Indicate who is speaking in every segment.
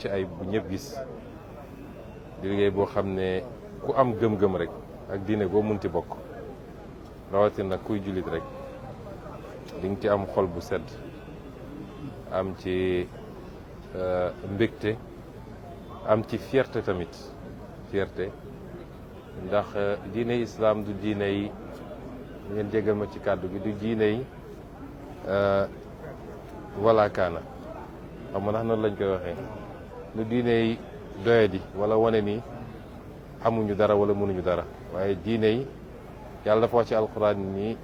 Speaker 1: mucc ayib bu ñëpp gis di liggéey boo xam ne ku am gëm-gëm rek ak diine boo munti bokk rawatina kuy jullit rek di nga ci am xol bu sedd am ci mbégte am ci fierté tamit fierté ndax diine islam du diine yi ngeen jégal ma ci kàddu gi du diine yi wala kaana xam nga ndax noonu lañ koy waxee du diine yi doyadi wala wane ni amuñu dara wala mënuñu dara waaye diine yi yàlla dafa wax ci alquran ni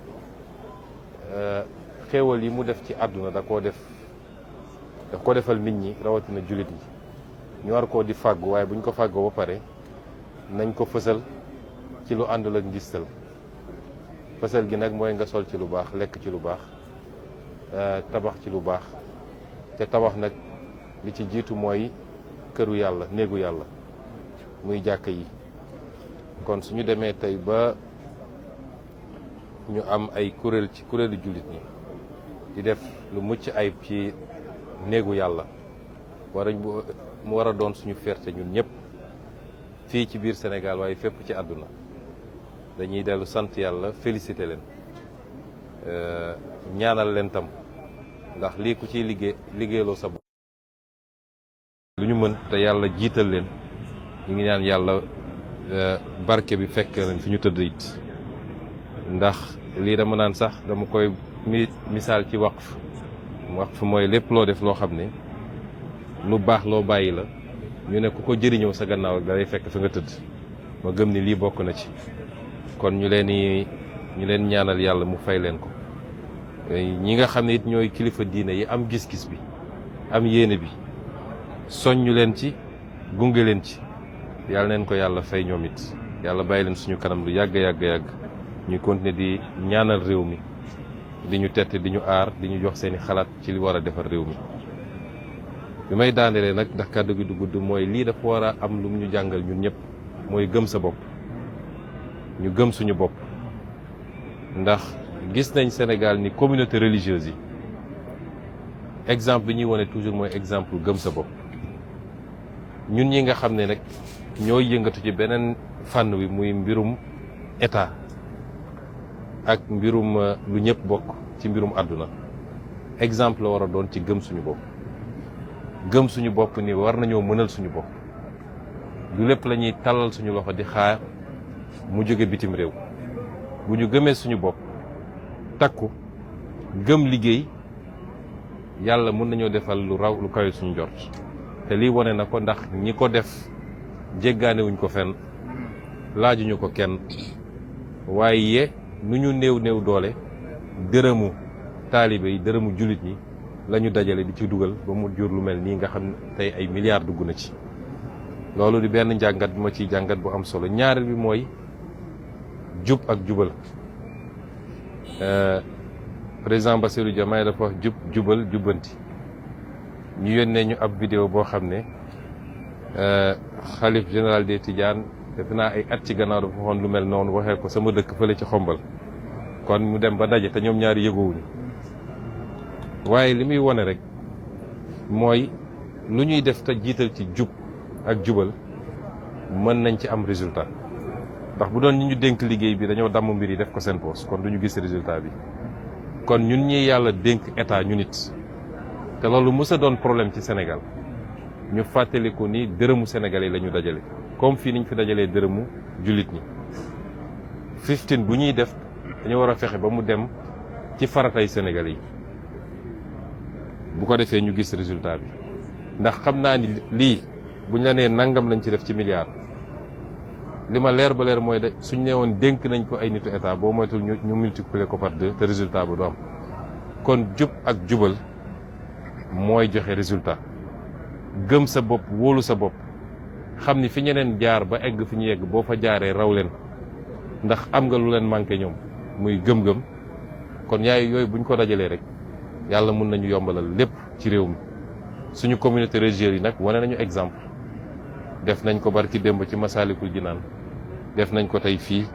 Speaker 1: xéewal yi mu def ci àdduna daf ko defal nit ñi rawatina jullit ñi ñu war koo di fàggu waaye bu ñu ko fàggoo ba pare nañ ko fësal ci lu àndul ak ngistal fësal gi nag mooy nga sol ci lu baax lekk ci lu baax tabax ci lu baax te tabax nag li ci jiitu mooy këru yàlla néegu yàlla muy jàkk yi kon suñu demee tey ba ñu am ay kuréel ci kuréelu jullit ñi di def lu mucc ayib ci néegu yàlla mu war a doon suñu fierté ñun ñëpp fii ci biir Sénégal waaye fépp ci àdduna dañuy dellu sant yàlla félicité leen ñaanal leen tam ndax lii ku ciy liggéeyloo sa bopp lu ñu mën te yàlla jiital leen ñu ngi ñaan yàlla barke bi fekk leen fi ñu tëdd it ndax lii dama naan sax dama koy misaal ci waqf mooy lépp loo def loo xam ne lu baax loo bàyyi la ñu ne ku ko jëriñoo sa gannaaw da lay fekk fa nga tëdd ma gëm ni lii bokk na ci kon ñu leen ñaanal yàlla mu fay leen ko ñi nga xam ne it ñooy kilifa diine yi am gis-gis bi am yéene bi soññu leen ci gunge leen ci yàlla neen ko yàlla fay ñoom it yàlla bàyyi leen suñu kanam lu yàgg ñu continuer di ñaanal réew mi di ñu tette di ñu aar di ñu jox seeni xalaat ci li war a defar réew mi bi may daanelee nag ndax kàddu gi du gudd mooy lii dafa war a am lu mu ñu jàngal ñun ñëpp mooy gëm sa bopp ñu gëm suñu bopp ndax gis nañ Sénégal ni communauté religieuse yi exemple bi ñuy wone toujours mooy exemple gëm sa bopp ñun ñi nga xam ne nag ñooy yëngatu ci beneen fànn wi muy mbirum état ak mbirum lu ñëpp bokk ci mbirum àdduna exemple la war a doon ci gëm suñu bopp gëm suñu bopp ni war nañoo mënal suñu bopp lu lépp la ñuy tàllal suñu loxo di xaar mu jóge bitim réew bu ñu gëmee suñu bopp takku gëm liggéey yàlla mën nañoo defal lu raw lu kawe suñu jort te lii wone na ko ndax ñi ko def jéggaanewuñ ko fenn laajuñu ko kenn waaye nu ñu néew doole dërëmu taalibe yi dërëmu jullit ñi la ñu dajale di ci dugal ba mu jur lu mel nii nga xam ne tey ay milliards dugg na ci loolu di benn njàngat bi ma ciy jàngat bu am solo ñaareel bi mooy jub ak jubal président Bassirou Diomaye dafa wax jubal jubbanti ñu yónnee ñu ab vidéo boo xam ne xalif général des Tidianes def naa ay at ci gannaaw dafa waxoon lu mel noonu waxee ko sama dëkk fële ci xombal kon mu dem ba daje te ñoom ñaari yëgoowuñu waaye li muy wone rek mooy lu ñuy def te jiital ci jub ak jubal mën nañ ci am résultat ndax bu doon ñi ñu dénk liggéey bi dañoo damm mbir yi def ko seen poos kon du ñu gis résultat bi kon ñun ñi yàlla dénk état ñu nit te loolu mës a doon problème ci Sénégal ñu fàttaliku ni dërëmu sénégalais la ñu dajale comme fii niñ fi dajalee dërëmu jullit ñi 15 bu ñuy def dañu war a fexe ba mu dem ci faratay sénégalais yi bu ko defee ñu gis résultat bi ndax xam naa ni lii buñ la nee nangam lañ ci def ci milliard li ma leer ba leer mooy de suñ nee woon dénk nañ ko ay nitu état boo moytul ñu multiplier ko par 2 te résultat bu du am kon jub ak jubal mooy joxe résultat gëm sa bopp wóolu sa bopp xam ni fi ñeneen jaar ba egg fi ñu yegg boo fa jaaree raw leen ndax am nga lu leen manqué ñoom muy gëm-gëm kon yooyu buñ ko dajalee rek yàlla mun nañu yombalal lépp ci réew mi suñu communauté religieuse yi nag wane nañu exemple def nañ ko barki démb ci Masaalikul Jinaan def nañ ko tey fii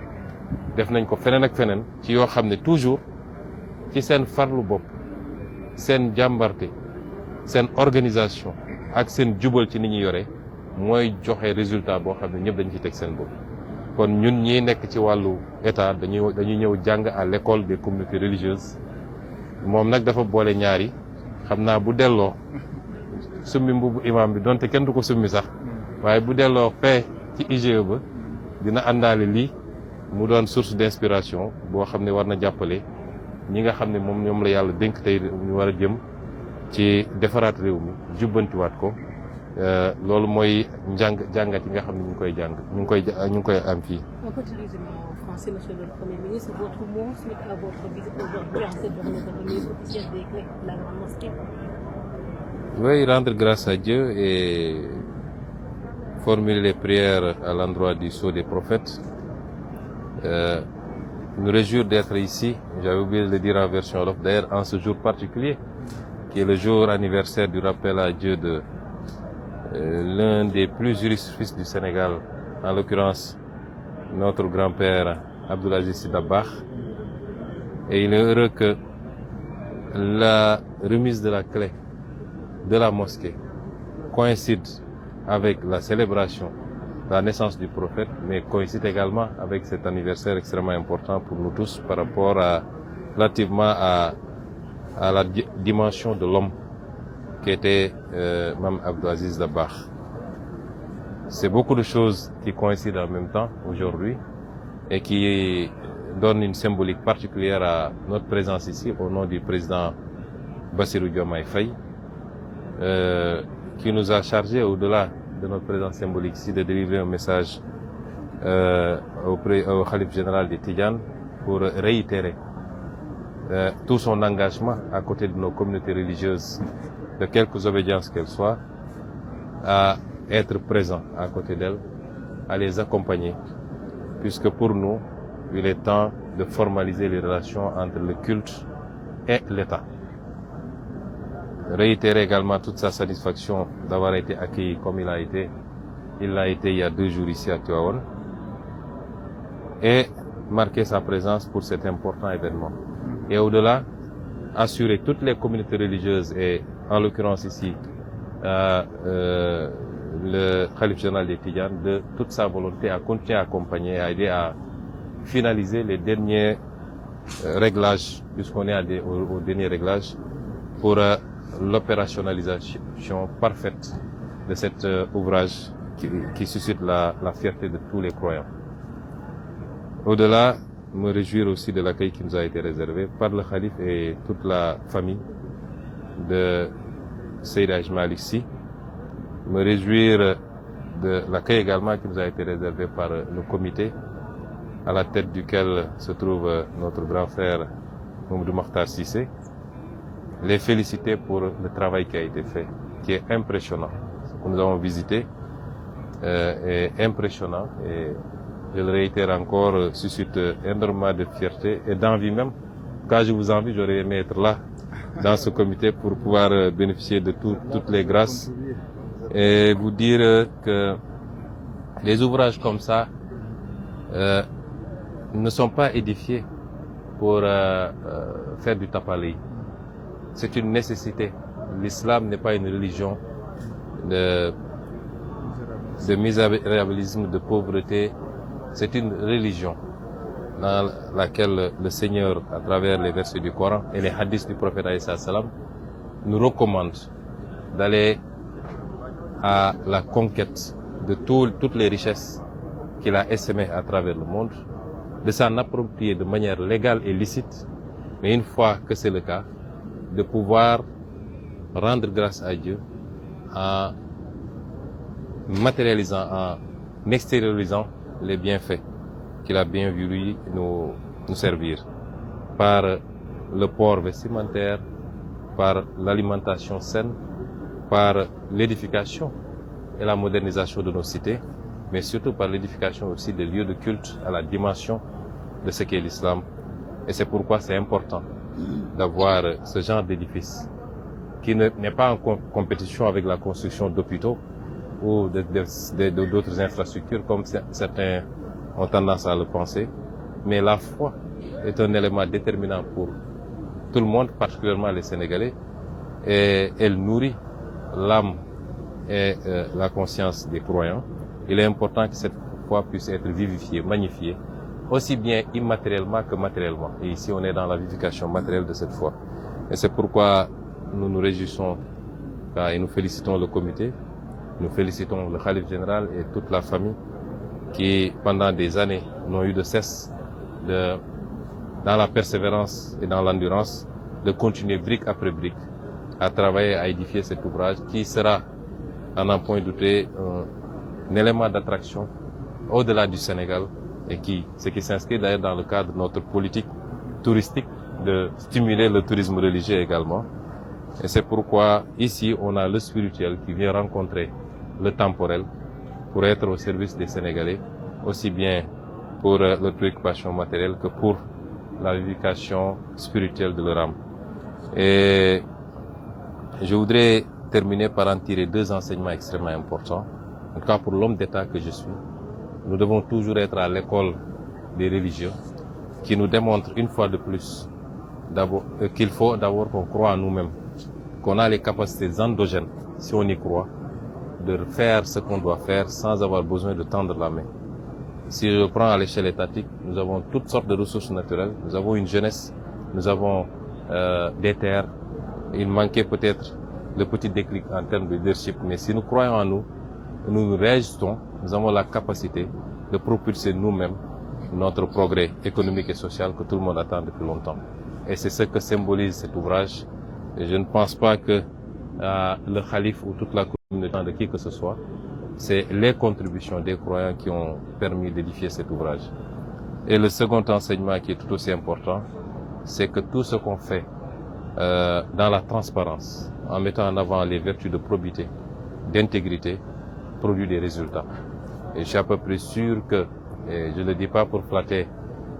Speaker 1: def nañ ko feneen ak feneen ci yoo xam ne toujours ci seen farlu bopp seen jàmbarte seen organisation ak seen jubal ci ni ñu yore mooy joxe résultat boo xam ne ñëpp dañu ci teg seen bopp. kon ñun ñi nekk ci wàllu état dañuy ñëw jàng à l'école des communautés religieuses moom nag dafa boole ñaari xam naa bu delloo summi mbubu imam bi donte kenn du ko summi sax waaye bu delloo fee ci IGE ba dina àndaale lii mu doon source d'inspiration boo xam ne war na jàppale ñi nga xam ne ñoom la yàlla dénk tey ñu war a jëm ci defaraat réew mi jubbantiwaat ko loolu mooy jàngat yi nga xam ne ñu ngi koy am fii.
Speaker 2: On peut utiliser en français, monsieur le Premier ministre, votre mot suite à votre visite aujourd'hui en cette journée de remise officielle des clés de la grande mosquée.
Speaker 1: Oui, rendre grâce à Dieu et formuler les prières à l'endroit du sceau des prophètes. Nous réjouir d'être ici, j'avais oublié de le dire en version wolof, d'ailleurs en ce jour particulier, qui est le jour anniversaire du rappel à Dieu de l'un des plus illustres fils du Sénégal, en l'occurrence notre grand-père Abdoul Aziz Sy Dabakh. Et il est heureux que la remise de la clé de la mosquée coïncide avec la célébration de la naissance du prophète, mais coïncide également avec cet anniversaire extrêmement important pour nous tous par rapport relativement à la dimension de l'homme qui était Mame Abdou Aziz Dabakh. C'est beaucoup de choses qui coïncident en même temps aujourd'hui et qui donnent une symbolique particulière à notre présence ici au nom du président Bassirou Diomaye Faye, qui nous a chargé au-delà de notre présence symbolique ici de délivrer un message au Khalife général des Tidjanes pour réitérer tout son engagement à côté de nos communautés religieuses, de quelque obédience qu'elles soient, à être présent à côté d'elles, à les accompagner, puisque pour nous, il est temps de formaliser les relations entre le culte et l'État. Réitérer également toute sa satisfaction d'avoir été accueilli comme il l'a été il y a 2 jours ici à Tivaouane, et marquer sa présence pour cet important événement. Et au-delà, assurer toutes les communautés religieuses et en l'occurrence ici le Khalife général des Tidjanes de toute sa volonté à continuer à accompagner, à aider à finaliser les derniers réglages, puisqu'on est au dernier réglage, pour l'opérationnalisation parfaite de cet ouvrage qui suscite la fierté de tous les croyants. Au-delà, me réjouir aussi de l'accueil qui nous a été réservé par le Khalife et toute la famille de Seydi Hadji Malick Sy. Me réjouir de l'accueil également qui nous a été réservé par le comité, à la tête duquel se trouve notre grand frère Mamadou Makhtar Cissé. Les féliciter pour le travail qui a été fait, qui est impressionnant. Ce que nous avons visité est impressionnant et je le réitère encore, suscite énormément de fierté et d'envie même. Quand je vous envie, j'aurais aimé être là, dans ce comité, pour pouvoir bénéficier de toutes les grâces et vous dire que les ouvrages comme ça ne sont pas édifiés pour faire du tape-à-l'œil. C'est une nécessité. L'islam n'est pas une religion de misérabilisme, de pauvreté. C'est une religion dans laquelle le Seigneur, à travers les versets du Coran et les hadiths du prophète alayhi salam, nous recommande d'aller à la conquête de toutes les richesses qu'il a essaimées à travers le monde, de s'en approprier de manière légale et licite, mais une fois que c'est le cas, de pouvoir rendre grâce à Dieu en matérialisant, en extériorisant les bienfaits qu'il a bien voulu nous servir, par le port vestimentaire, par l'alimentation saine, par l'édification et la modernisation de nos cités, mais surtout par l'édification aussi des lieux de culte à la dimension de ce qu'est l'islam. Et c'est pourquoi c'est important d'avoir ce genre d'édifice qui n'est pas en compétition avec la construction d'hôpitaux ou d'autres infrastructures comme certains ont tendance à le penser. Mais la foi est un élément déterminant pour tout le monde, particulièrement les Sénégalais, et elle nourrit l'âme et la conscience des croyants. Il est important que cette foi puisse être vivifiée, magnifiée, aussi bien immatériellement que matériellement. Et ici, on est dans la vivification matérielle de cette foi. Et c'est pourquoi nous nous réjouissons et nous félicitons le comité, nous félicitons le khalife général et toute la famille qui, pendant des années, n'ont eu de cesse dans la persévérance et dans l'endurance, de continuer brique après brique à travailler, à édifier cet ouvrage qui sera, à n'en point douter, un élément d'attraction au-delà du Sénégal et ce qui s'inscrit d'ailleurs dans le cadre de notre politique touristique de stimuler le tourisme religieux également. Et c'est pourquoi ici on a le spirituel qui vient rencontrer le temporel pour être au service des Sénégalais, aussi bien pour leur préoccupation matérielle que pour la vivification spirituelle de leur âme. Et je voudrais terminer par en tirer deux enseignements extrêmement importants. En tout cas pour l'homme d'État que je suis, nous devons toujours être à l'école des religieux qui nous démontre une fois de plus qu'il faut d'abord qu'on croit en nous-mêmes, qu'on a les capacités endogènes, si on y croit, de faire ce qu'on doit faire sans avoir besoin de tendre la main. Si je prends à l'échelle étatique, nous avons toutes sortes de ressources naturelles, nous avons une jeunesse, nous avons des terres. Il manquait peut-être le petit déclic en termes de leadership, mais si nous croyons en nous, nous réagissons, nous avons la capacité de propulser nous-mêmes notre progrès économique et social que tout le monde attend depuis longtemps. Et c'est ce que symbolise cet ouvrage. Et je ne pense pas que le khalife ou toute la communauté de qui que ce soit, c'est les contributions des croyants qui ont permis d'édifier cet ouvrage. Et le second enseignement qui est tout aussi important, c'est que tout ce qu'on fait dans la transparence, en mettant en avant les vertus de probité, d'intégrité, produit des résultats. Et je suis à peu près sûr que, et je ne le dis pas pour flatter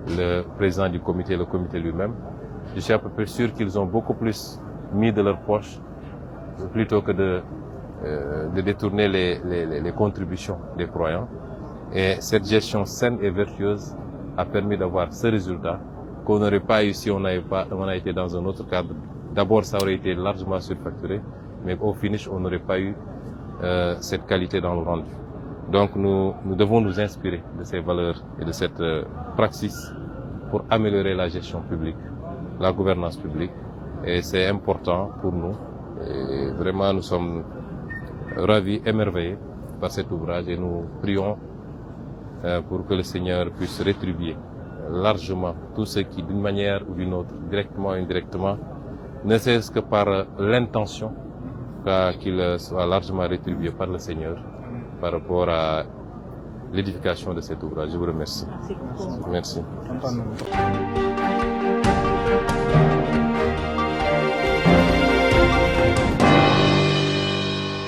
Speaker 1: le président du comité, le comité lui-même, je suis à peu près sûr qu'ils ont beaucoup plus mis de leur poche plutôt que de détourner les contributions des croyants. Et cette gestion saine et vertueuse a permis d'avoir ce résultat qu'on n'aurait pas eu si on a été dans un autre cadre. D'abord, ça aurait été largement surfacturé, mais au finish, on n'aurait pas eu cette qualité dans le rendu. Donc, nous devons nous inspirer de ces valeurs et de cette praxis pour améliorer la gestion publique, la gouvernance publique. Et c'est important pour nous. Et vraiment, nous sommes ravis, émerveillés par cet ouvrage et nous prions pour que le Seigneur puisse rétribuer largement tous ceux qui, d'une manière ou d'une autre, directement ou indirectement, ne serait-ce que par l'intention, qu'il soit largement rétribué par le Seigneur par rapport à l'édification de cet ouvrage. Je vous remercie.
Speaker 2: Merci.
Speaker 1: Merci.